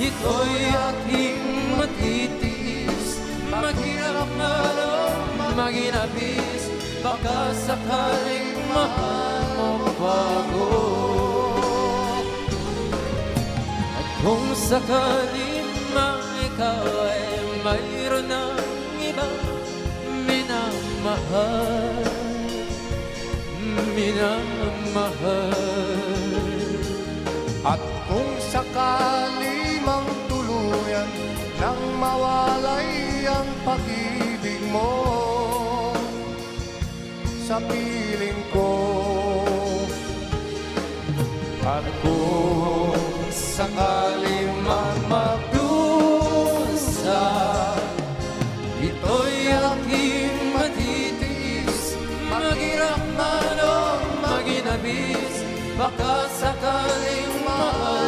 ito'y aking matitiis. Maghirap man o maginapis, baka sakaling mahal mo pa ako. At kung sakaling ikaw ay mayroon ng ibang minamahal, At kung sakali mang tuluyan nang mawalay ang pag-ibig mo sa piling ko, at kung sakali mang magdusa, ito'y aking matitiis. Maghirap man o maginabis, baka sakaling mahal